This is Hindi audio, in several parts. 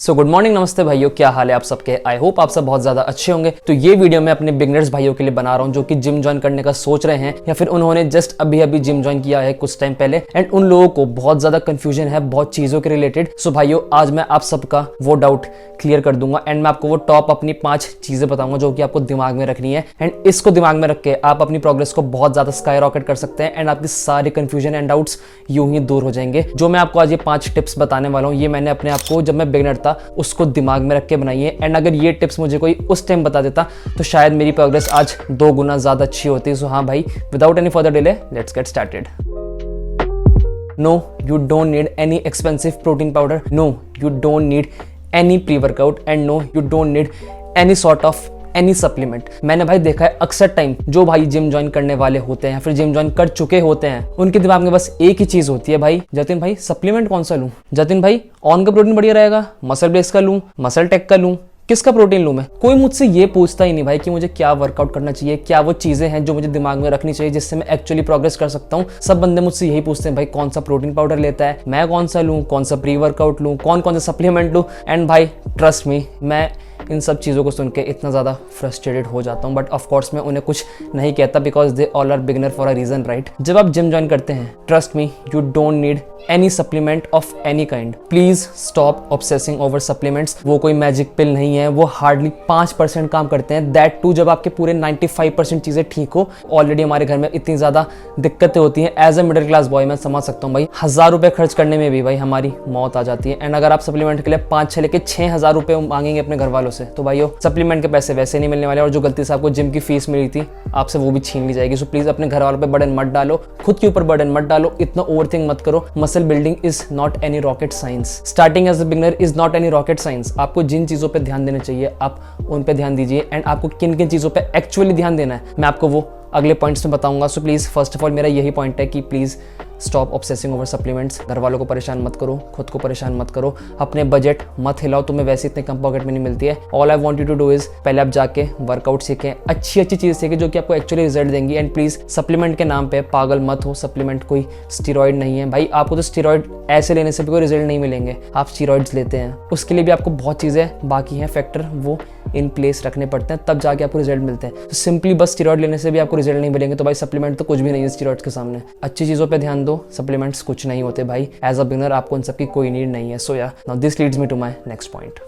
सो गुड मॉर्निंग, नमस्ते भाइयों, क्या हाल है आप सबके। आई होप आप सब बहुत ज्यादा अच्छे होंगे। तो ये वीडियो मैं अपने बिगनर्स भाइयों के लिए बना रहा हूँ जो कि जिम ज्वाइन करने का सोच रहे हैं या फिर उन्होंने जस्ट अभी अभी जिम ज्वाइन किया है कुछ टाइम पहले एंड उन लोगों को बहुत ज्यादा कंफ्यूजन है बहुत चीजों के रिलेटेड। सो भाइयों, आज मैं आप सबका वो डाउट क्लियर कर दूंगा एंड मैं आपको वो टॉप अपनी 5 चीजें बताऊंगा जो कि आपको दिमाग में रखनी है एंड इसको दिमाग में रख के आप अपनी प्रोग्रेस को बहुत ज्यादा स्काई रॉकेट कर सकते हैं एंड आपकी सारी कंफ्यूजन एंड डाउट्स यूं ही दूर हो जाएंगे। जो मैं आपको आज ये 5 टिप्स बताने वाला हूँ ये मैंने अपने आप को जब मैं बिगनर था उसको दिमाग में रख के बनाई है एंड अगर ये टिप्स मुझे कोई उस टाइम बता देता तो शायद मेरी प्रोग्रेस आज 2 गुना ज्यादा अच्छी होती। सो हाँ भाई, without any further delay let's get started. No, you don't need any expensive protein powder. No, you don't need any pre-workout and no, you don't need any sort of any supplement. मैंने भाई देखा है अक्सर टाइम जो भाई जिम ज्वाइन करने वाले होते हैं या फिर जिम ज्वाइन कर चुके होते हैं उनके दिमाग में बस एक ही चीज होती है, भाई जतिन भाई सप्लीमेंट कौन सा लूं, जतिन भाई ऑन का प्रोटीन बढ़िया रहेगा, मसल बेस का लूं, मसल टेक का लूं, किसका प्रोटीन लूं मैं। कोई मुझसे ये पूछता ही नहीं भाई कि मुझे क्या वर्कआउट करना चाहिए, क्या वो चीजें हैं जो मुझे दिमाग में रखनी चाहिए जिससे मैं एक्चुअली प्रोग्रेस कर सकता हूँ। सब बंदे मुझसे यही पूछते हैं भाई कौन सा प्रोटीन पाउडर लेता है, मैं कौन सा लूं, कौन सा प्री वर्कआउट लूं, कौन कौन सा सप्लीमेंट लूं। एंड भाई ट्रस्ट मी, मैं इन सब चीज़ों को सुन के इतना ज़्यादा फ्रस्ट्रेटेड हो जाता हूँ बट ऑफकोर्स मैं उन्हें कुछ नहीं कहता because they all are beginner for a reason, right. जब आप जिम ज्वाइन करते हैं trust me you don't need any supplement of any kind. Please stop obsessing over supplements. वो कोई मैजिक पिल नहीं है, वो हार्डली 5% काम करते हैं, दैट टू जब आपके पूरे 95% चीज़ें ठीक हो। ऑलरेडी हमारे घर में इतनी ज़्यादा दिक्कतें होती हैं। As a middle class boy मैं समझ सकता हूँ भाई, 1000 रुपये खर्च करने में भी भाई हमारी मौत आ जाती है एंड अगर आप सप्लीमेंट के लिए 5-6 लेके 6000 रुपये मांगेंगे अपने घर वालों से तो भाइयों सप्लीमेंट के पैसे वैसे नहीं मिलने वाले और जो गलती से आपको जिम की फीस मिली थी आपसे वो भी छीन ली जाएगी। सो प्लीज अपने घर वालों पे बर्डन मत डालो, खुद के ऊपर बर्डन मत डालो, इतना ओवरथिंक मत करो। Muscle building is not any rocket science, starting as a beginner is not any rocket science. आपको जिन चीजों पे ध्यान देना चाहिए आप उन पे ध्यान दीजिए एंड आपको किन किन चीजों पे एक्चुअली ध्यान देना है मैं आपको वो अगले पॉइंट्स में बताऊंगा। So please first of all मेरा यही पॉइंट है कि please stop obsessing over supplements. घर वालों को परेशान मत करो, खुद को परेशान मत करो, अपने बजट मत हिलाओ, तुम्हें वैसे इतने कम पॉकेट में नहीं मिलती है। All I want you to do is पहले आप जाके वर्कआउट सीखें, अच्छी चीज़ सीखें जो कि आपको एक्चुअली रिजल्ट देंगी एंड प्लीज सप्लीमेंट के नाम पे पागल मत हो। सप्लीमेंट कोई स्टीरॉइड नहीं है भाई, आपको तो स्टीरॉइड ऐसे लेने से भी कोई रिजल्ट नहीं मिलेंगे। आप स्टीरॉइड्स लेते हैं उसके लिए भी आपको बहुत चीज़ें बाकी हैं, फैक्टर वो इन प्लेस रखने पड़ते हैं तब जाके आपको रिजल्ट मिलते हैं। तो सिंपली बस स्टीरॉइड लेने से भी आपको रिजल्ट नहीं मिलेंगे तो भाई सप्लीमेंट तो कुछ भी नहीं है स्टीरॉइड्स के सामने। अच्छी चीज़ों पे ध्यान दो, सप्लीमेंट्स कुछ नहीं होते भाई। एज अ बिगिनर आपको उन सबकी कोई नीड नहीं है। So yeah now this leads me to my next point.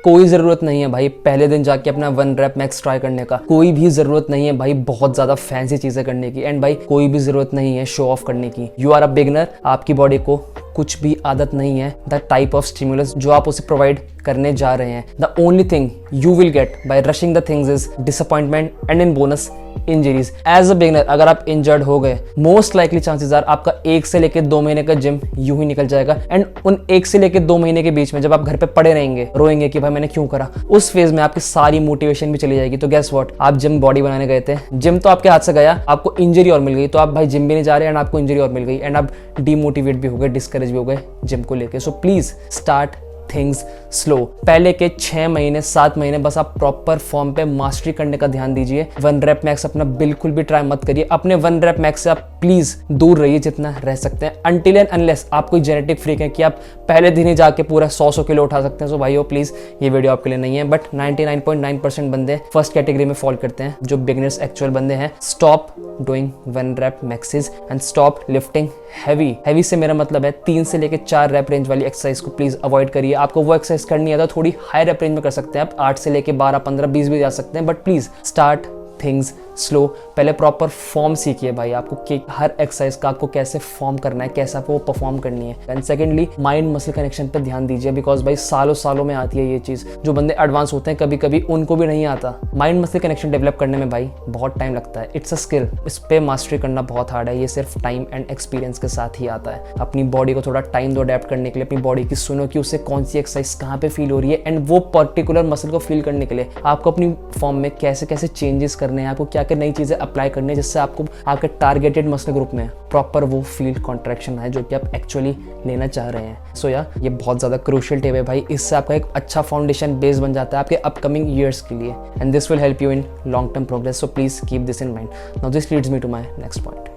कोई जरूरत नहीं है भाई पहले दिन जाके अपना 1 rep मैक्स ट्राई करने का, कोई भी जरूरत नहीं है भाई बहुत ज्यादा फैंसी चीजें करने की एंड भाई कोई भी जरूरत नहीं है शो ऑफ करने की। यू आर अ बिगिनर, आपकी बॉडी को कुछ भी आदत नहीं है द टाइप ऑफ स्टिमुलस जो आप उसे प्रोवाइड करने जा रहे हैं। The only thing you will get by rushing the things is disappointment and in bonus injuries. As a beginner अगर आप इंजर्ड हो गए मोस्ट लाइकली चांसेस आर आपका 1 से लेकर 2 महीने का जिम यूं ही निकल जाएगा एंड उन 1 से लेकर 2 महीने के बीच में जब आप घर पे पड़े रहेंगे रोएंगे कि भाई मैंने क्यों करा, उस फेज में आपकी सारी मोटिवेशन भी चली जाएगी। तो गेस व्हाट, आप जिम बॉडी बनाने गए थे, जिम तो आपके हाथ से गया, आपको इंजरी और मिल गई तो आप भाई जिम भी नहीं जा रहे एंड आपको इंजरी और मिल गई एंड आप डीमोटिवेट भी हो गए, डिस्करेज भी हो गए जिम को लेके। So please start things slow. पहले के 6 महीने 7 महीने बस आप प्रॉपर फॉर्म पे मास्टरी करने का ध्यान दीजिए। 1 rep मैक्स अपना बिल्कुल भी ट्राई मत करिए, अपने 1 rep मैक्स से आप प्लीज दूर रहिए जितना रह सकते हैं अनटिल एंड अनलेस आप कोई जेनेटिक फ्रीक है कि आप पहले दिन ही जाके पूरा 100 किलो उठा सकते हैं। सो भाइयों प्लीज ये वीडियो आपके लिए नहीं है बट 99.9% बंदे फर्स्ट कैटेगरी में फॉल करते हैं जो बिगिनर्स एक्चुअल बंदे हैं। Stop doing 1 rep maxes and stop lifting heavy से मेरा मतलब है 3 से लेकर 4 rep रेंज वाली एक्सरसाइज को प्लीज अवॉइड करिए। आपको वो एक्सरसाइज करनी है तो थोड़ी हाई rep रेंज में कर सकते हैं आप, 8 से लेके 12 15 20 भी जा सकते हैं but please start things slow. पहले प्रॉपर फॉर्म सीखिए भाई, आपको हर एक्सरसाइज का आपको कैसे फॉर्म करना है, कैसे आपको परफॉर्म करनी है। And secondly mind muscle connection पे ध्यान दीजिए बिकॉज भाई सालों में आती है ये चीज़। जो बंदे एडवांस होते हैं कभी कभी उनको भी नहीं आता। माइंड मसल कनेक्शन डेवलप करने में भाई बहुत टाइम लगता है, इट्स अ स्किल, इस पे मास्टरी करना बहुत हार्ड है। ये सिर्फ टाइम एंड एक्सपीरियंस के साथ ही आता है। अपनी बॉडी को थोड़ा टाइम दो अडेप्ट करने के लिए, अपनी बॉडी की सुनो कि उसे कौन सी एक्सरसाइज कहाँ पे फील हो रही है एंड वो पर्टिकुलर मसल को फील करने के लिए आपको अपनी फॉर्म में कैसे कैसे चेंजेस करने हैं, आपको क्या क्या नई चीज़ें अप्लाई करनी है जिससे आपको आपके टारगेटेड मसल ग्रुप में प्रॉपर वो फील कॉन्ट्रैक्शन है जो कि आप एक्चुअली लेना चाह रहे हैं। सो या ये बहुत ज़्यादा क्रूशियल टिप है भाई, इससे आपका एक अच्छा फाउंडेशन बेस बन जाता है आपके अपकमिंग ईयर्स के लिए and this will help you in long term progress. So please keep this in mind. Now this leads me to my next point.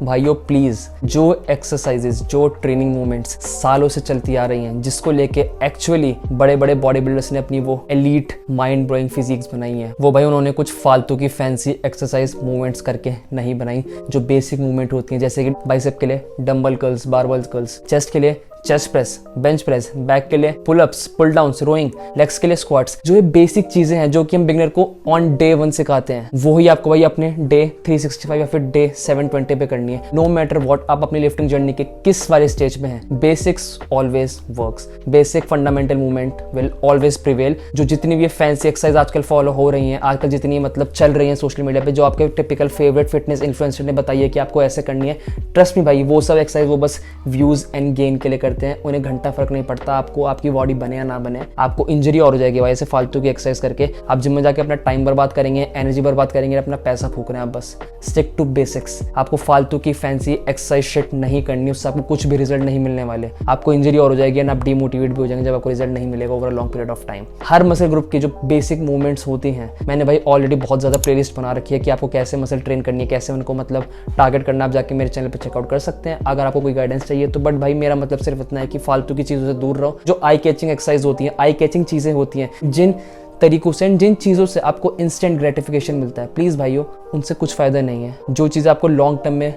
भाइयों प्लीज, जो एक्सरसाइजेस, जो ट्रेनिंग मूवमेंट्स सालों से चलती आ रही हैं, जिसको लेके एक्चुअली बड़े बड़े बॉडी बिल्डर्स ने अपनी वो एलीट माइंड ब्लोइंग फिजिक्स बनाई है, वो भाई उन्होंने कुछ फालतू की फैंसी एक्सरसाइज मूवमेंट्स करके नहीं बनाई। जो बेसिक मूवमेंट होती है, जैसे कि बाइसेप के लिए dumbbell curls, barbell curls, chest के लिए chest press, bench press, back के लिए पुल अप्स, पुल डाउन्स, रोइंग, लेग्स के लिए स्क्वाट्स, जो ये बेसिक चीजें हैं जो कि हम बिगिनर को ऑन डे 1 सिखाते हैं, वो ही आपको भाई अपने डे 365 या फिर डे 720 पे करनी है। नो मैटर व्हाट आप अपनी लिफ्टिंग जर्नी के किस वाले स्टेज में हैं, basics always works. Basic fundamental movement will always prevail. जो जितनी भी फैंसी एक्सरसाइज आजकल फॉलो हो रही हैं, आजकल जितनी मतलब चल रही हैं सोशल मीडिया पे, जो आपके टिपिकल फेवरेट फिटनेस इन्फ्लुएंसर ने बताई है कि आपको ऐसे करनी है, ट्रस्ट मी भाई, वो सब एक्सरसाइज वो बस व्यूज एंड गेन के लिए करते हैं। उन्हें घंटा फर्क नहीं पड़ता आपको आपकी बॉडी बने या ना बने, आपको इंजरी और हो जाएगी भाई ऐसे फालतू की एक्सरसाइज करके। आप जिम में जाके अपना टाइम बर्बाद करेंगे, एनर्जी बर्बाद करेंगे, अपना पैसा फूक रहे हैं आप। बस स्टिक टू बेसिक्स। आपको फालतू की फैंसी एक्सरसाइज शिट नहीं करनी, उससे आपको कुछ भी रिजल्ट नहीं मिलने वाले। आपको इंजरी और हो जाएगी एंड आप डिमोटिवेट भी हो जाएंगे जब आपको रिजल्ट नहीं मिलेगा over a long period of time. Her muscle group की जो बेसिक मूवमेंट्स होती हैं, मैंने भाई ऑलरेडी बहुत ज्यादा प्लेलिस्ट बना रखी है कि आपको कैसे मसल ट्रेन करनी है, कैसे उनको मतलब टारगेट करना। आप जाके मेरे चैनल पर चेकआउट कर सकते हैं अगर आपको कोई गाइडेंस चाहिए तो। बट भाई मेरा मतलब सिर्फ इतना है कि फालतू की चीजों से दूर रहो। जो आई कैचिंग एक्सरसाइज होती हैं, आई कैचिंग चीजें होती हैं, जिन तरीकों से, जिन चीज़ों से आपको इंस्टेंट ग्रेटिफिकेशन मिलता है, प्लीज़ भाइयों उनसे कुछ फ़ायदा नहीं है। जो चीज़ें आपको लॉन्ग टर्म में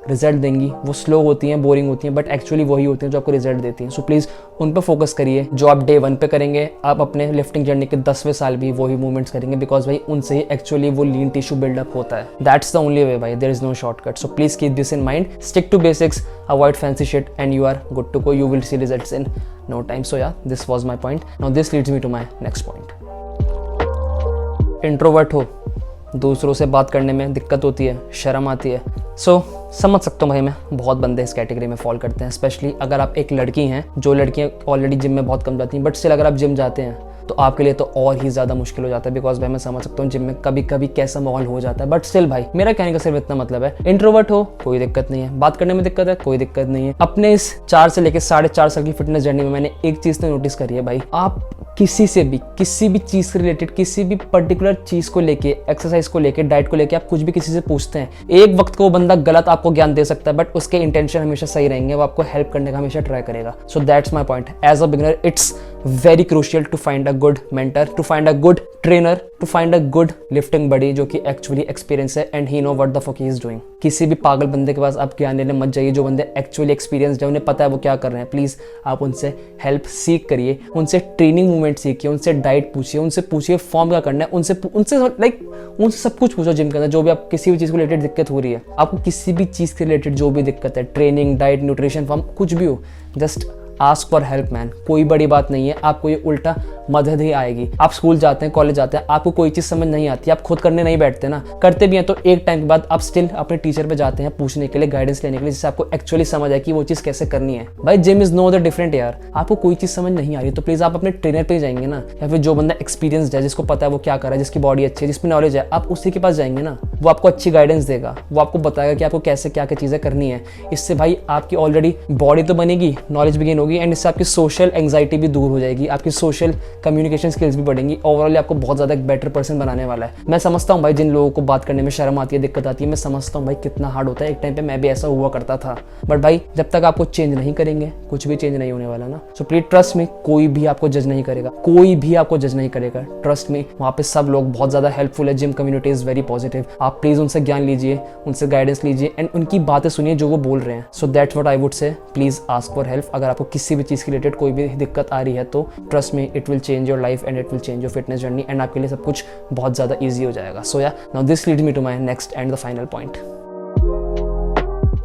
रिजल्ट देंगी वो स्लो होती हैं, बोरिंग होती हैं, बट एक्चुअली वही होती हैं जो आपको रिजल्ट देती हैं। सो प्लीज़ उन पर फोकस करिए। जो आप डे 1 पे करेंगे, आप अपने लिफ्टिंग जर्नी के 10वें साल भी वही मूवमेंट्स करेंगे, बिकॉज भाई उनसे ही एक्चुअली वो लीन टिश्यू बिल्डअप होता है। दैट्स द ओनली वे भाई, there is no shortcut. So please keep this in mind, stick to basics, avoid fancy shit and you are good to go. You will see results in no time. So yeah this was my point. Now this leads me to my next point. Introvert हो, दूसरों से बात करने में दिक्कत होती है, शर्म आती है। सो समझ सकता हूँ भाई, मैं बहुत बंदे इस कैटेगरी में फॉल करते हैं। स्पेशली अगर आप एक लड़की हैं, जो लड़कियाँ ऑलरेडी जिम में बहुत कम जाती हैं, बट स्टिल अगर आप जिम जाते हैं तो आपके लिए तो और ही ज़्यादा मुश्किल हो जाता है। बिकॉज भाई मैं समझ सकता हूँ जिम में कभी कभी कैसा माहौल हो जाता है। बट स्टिल भाई मेरा कहने का सिर्फ इतना मतलब है, इंट्रोवर्ट हो कोई दिक्कत नहीं है, बात करने में दिक्कत है कोई दिक्कत नहीं है। अपने इस 4 से लेकर 4.5 साल की फिटनेस जर्नी में मैंने एक चीज़ तो नोटिस करी है भाई, आप किसी से भी किसी भी चीज़ से रिलेटेड, किसी भी पर्टिकुलर चीज़ को लेके, एक्सरसाइज को लेके, डाइट को लेके आप कुछ भी किसी से पूछते हैं, एक वक्त को वो बंदा गलत आपको ज्ञान दे सकता है, बट उसके इंटेंशन हमेशा सही रहेंगे, वो आपको हेल्प करने का हमेशा ट्राई करेगा। So that's my point. As a beginner it's very crucial to find a good mentor, to find a good trainer, to find a good lifting buddy जो कि actually experience है and he know what the fuck he is doing। किसी भी पागल बंदे के पास आप ज्ञान लेने मत जाइए। जो बंदे actually experienced है, उन्हें पता है वो क्या कर रहे हैं, प्लीज़ आप उनसे हेल्प सीख करिए, उनसे ट्रेनिंग मूवमेंट सीखिए, उनसे डाइट पूछिए, उनसे पूछिए फॉर्म क्या करना है, उनसे सब कुछ पूछो जिम के अंदर। जो भी आप किसी भी चीज़ को रिलेटेड दिक्कत हो रही है, आपको किसी भी चीज़ के रिलेटेड जो भी दिक्कत है, ट्रेनिंग, डाइट, न्यूट्रिशन, फॉर्म, कुछ भी हो, just ask for help man. कोई बड़ी बात नहीं है, आपको ये उल्टा मदद ही आएगी। आप स्कूल जाते हैं, कॉलेज जाते हैं, आपको कोई चीज़ समझ नहीं आती, आप खुद करने नहीं बैठते ना, करते भी हैं तो एक टाइम के बाद आप स्टिल अपने टीचर पे जाते हैं पूछने के लिए, गाइडेंस लेने के लिए, जिससे आपको एक्चुअली समझ आए कि वो चीज़ कैसे करनी है। भाई gym is know the different यार। आपको कोई चीज़ समझ नहीं आ रही तो प्लीज़ आप अपने ट्रेनर पे जाएंगे ना, या फिर जो बंदा एक्सपीरियंस्ड है, जिसको पता है वो क्या कर रहा है, जिसकी बॉडी अच्छी है, जिसमें नॉलेज है, आप उसी के पास जाएंगे ना। वो आपको अच्छी गाइडेंस देगा, वो आपको बताएगा कि आपको कैसे क्या क्या चीज़ें करनी है। इससे भाई आपकी ऑलरेडी बॉडी तो बनेगी, नॉलेज भी गेन होगी, एंड इससे आपकी सोशल एंग्जाइटी भी दूर हो जाएगी, आपकी सोशल कम्युनिकेशन स्किल्स भी बढ़ेंगी। ओवरऑल आपको बहुत ज़्यादा एक बेटर पर्सन बनाने वाला है। मैं समझता हूँ भाई जिन लोगों को बात करने में शर्म आती है, दिक्कत आती है, मैं समझता हूँ भाई कितना हार्ड होता है। एक टाइम पे मैं भी ऐसा हुआ करता था, बट भाई जब तक आपको चेंज नहीं करेंगे कुछ भी चेंज नहीं होने वाला ना। सो प्लीज ट्रस्ट में, कोई भी आपको जज नहीं करेगा, कोई भी आपको जज नहीं करेगा, ट्रस्ट में। वहाँ पे सब लोग बहुत ज़्यादा हेल्पफुल है, gym community is very positive. आप प्लीज़ उनसे ज्ञान लीजिए, उनसे गाइडेंस लीजिए, एंड उनकी बातें सुनिए जो वो बोल रहे हैं। So that's what I would say, please ask for help. अगर आपको किसी भी चीज़ के रिलेटेड कोई भी दिक्कत आ रही है तो ट्रस्ट में, it will change your life and it will change your fitness journey, and आपके लिए सब कुछ बहुत ज़्यादा ईजी हो जाएगा। So yeah now this leads me to my next and the final point.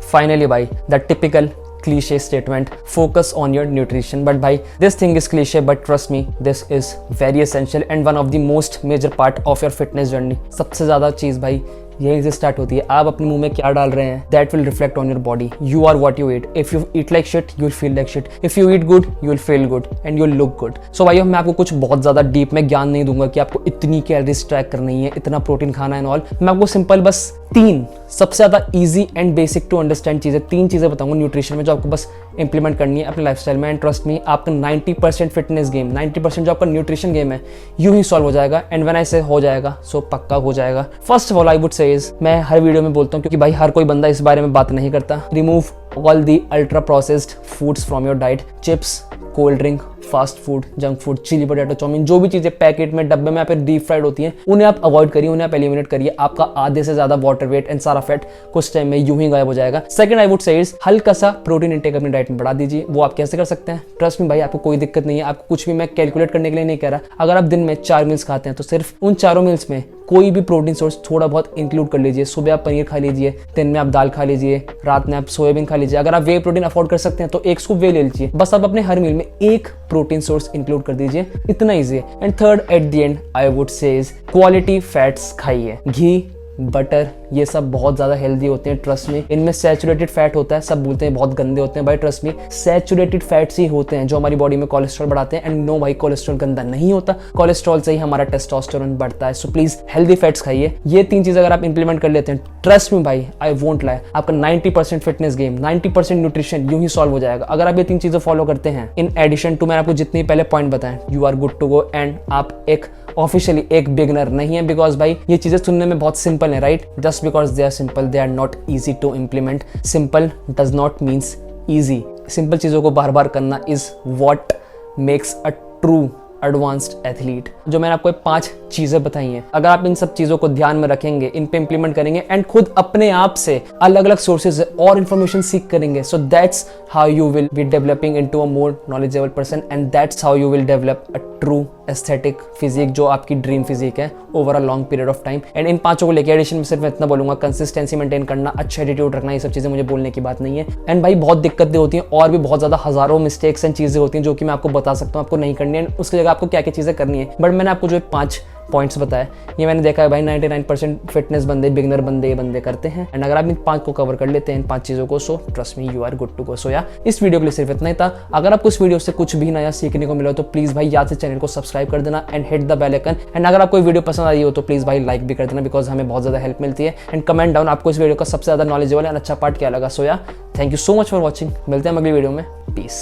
Finally भाई the typical cliche statement, focus on your nutrition, but bhai this thing is cliche, but trust me this is very essential and one of the most major part of your fitness journey। सबसे ज़्यादा चीज़ भाई यहीं से स्टार्ट होती है। आप अपने मुंह में क्या डाल रहे हैं, that will reflect on your body. You are what you eat. If you eat like shit you will feel like shit, if you eat good you will feel good and you will look good. So भाई मैं आपको कुछ बहुत ज़्यादा डीप में ज्ञान नहीं दूंगा कि आपको इतनी कैलोरीज ट्रैक करनी है, इतना प्रोटीन खाना है एंड ऑल। मैं आपको सिंपल बस 3 सबसे ज़्यादा easy and basic to understand चीज़ें, 3 चीज़ें बताऊंगा न्यूट्रिशन में जो आपको बस इंप्लीमेंट करनी है अपने लाइफस्टाइल में। एंड ट्रस्ट मी आपका 90% फिटनेस गेम, 90% जो आपका न्यूट्रिशन गेम है यूं ही सॉल्व हो जाएगा। एंड व्हेन आई से हो जाएगा सो पक्का हो जाएगा। First of all I would say says, मैं हर वीडियो में बोलता हूँ क्योंकि भाई हर कोई बंदा इस बारे में बात नहीं करता, remove all the ultra processed foods from your diet. Chips, cold drink, fast food, junk food, chilli potato, chow mein, जो भी चीजें पैकेट में, डब्बे में या फिर डीप फ्राइड होती हैं, उन्हें आप अवॉइड करिए, उन्हें आप एलिमिनेट करिए। आपका आधे से ज्यादा वाटर वेट एंड सारा फैट कुछ टाइम में यूं ही गायब हो जाएगा। Second I would say is हल्का सा प्रोटीन इंटेक अपनी डाइट में बढ़ा दीजिए। वो आप कैसे कर सकते हैं? ट्रस्ट में भाई, आपको कोई दिक्कत नहीं है, आपको कुछ भी मैं कैलकुलेट करने के लिए नहीं कह रहा। अगर आप दिन में 4 मील्स खाते हैं तो सिर्फ उन 4 मील्स में कोई भी प्रोटीन सोर्स थोड़ा बहुत इंक्लूड कर लीजिए। सुबह आप पनीर खा लीजिए, दिन में आप दाल खा लीजिए, रात में आप सोयाबीन खा लीजिए। अगर आप वे प्रोटीन अफोर्ड कर सकते हैं तो एक स्कूप वे ले लीजिए। बस आप अपने हर मील में एक प्रोटीन सोर्स इंक्लूड कर दीजिए, इतना ईजी है। And third at the and I would say is quality fats खाइए। घी, बटर, ये सब बहुत ज्यादा हेल्दी होते हैं, ट्रस्ट में। इनमें सैचुरेटेड फैट होता है, सब बोलते हैं बहुत गंदे होते हैं, भाई ट्रस्ट में सैचुरेटेड फैट्स ही होते हैं जो हमारी बॉडी में कोलेस्ट्रॉल बढ़ाते हैं। एंड नो भाई, कोलेस्ट्रॉल गंदा नहीं होता, कोलेस्ट्रॉल से ही हमारा टेस्टोस्टेरोन बढ़ता है। सो प्लीज हेल्दी फैट्स खाइए। ये 3 चीज अगर आप इंप्लीमेंट कर लेते हैं, ट्रस्ट में भाई, आई वोंट लाई, आपका 90% फिटनेस गेम, 90% न्यूट्रिशन यूं ही सॉल्व हो जाएगा अगर आप ये 3 चीजें फॉलो करते हैं। इन एडिशन टू मैंने आपको जितनी पहले पॉइंट बताएं, you are good to go. And आप एक ऑफिशियली एक बिगनर नहीं है, बिकॉज भाई ये चीजें सुनने में बहुत सिंपल है, right? Just because they are simple, they are not easy to implement. Simple does not means easy. Simple चीजों को बार बार करना is what makes a true advanced athlete. जो मैंने आपको 5 चीजें बताई हैं, अगर आप इन सब चीजों को ध्यान में रखेंगे, इन पे इंप्लीमेंट करेंगे एंड खुद अपने आप से अलग अलग सोर्सेज और इंफॉर्मेशन सीख करेंगे, so that's how you will be developing into a more knowledgeable person and that's how you will develop a true aesthetic physique, जो आपकी ड्रीम फिजिक है over a long period of time. And in 5 को लेकर एडिशन में सिर्फ मैं इतना बोलूंगा, कंसिस्टेंसी मेंटेन करना, अच्छा एटीट्यूड रखना, ये सब चीजें मुझे बोलने की बात नहीं है। एंड भाई बहुत दिक्कतें होती हैं और भी बहुत ज्यादा हजारों मिस्टेक्स एंड चीजें होती हैं जो कि मैं आपको बता सकता हूँ, आपको नहीं करनी है, उसकी जगह आपको क्या क्या चीजें करनी है। बट मैंने आपको जो 5 पॉइंट्स बताए, ये मैंने देखा है भाई 99% फिटनेस बंदे, बिगनर बंदे करते हैं। एंड अगर आप इन 5 को कवर कर लेते हैं, इन 5 चीजों को, so trust me, you are good to go. So yeah इस वीडियो के लिए सिर्फ इतना ही था। अगर आपको इस वीडियो से कुछ भी नया सीखने को मिला तो प्लीज भाई याद से चैनल को सब्सक्राइब कर देना and hit the bell icon. And अगर आपको वीडियो पसंद आई हो तो प्लीज भाई लाइक भी कर देना, बिकॉज हमें बहुत ज्यादा हेल्प मिलती है। एंड कमेंट डाउन आपको इस वीडियो का सबसे ज्यादा नॉलेजेबल एंड अच्छा पार्ट क्या लगा। सो या thank you so much for watching. मिलते हैं अगली वीडियो में। पीस।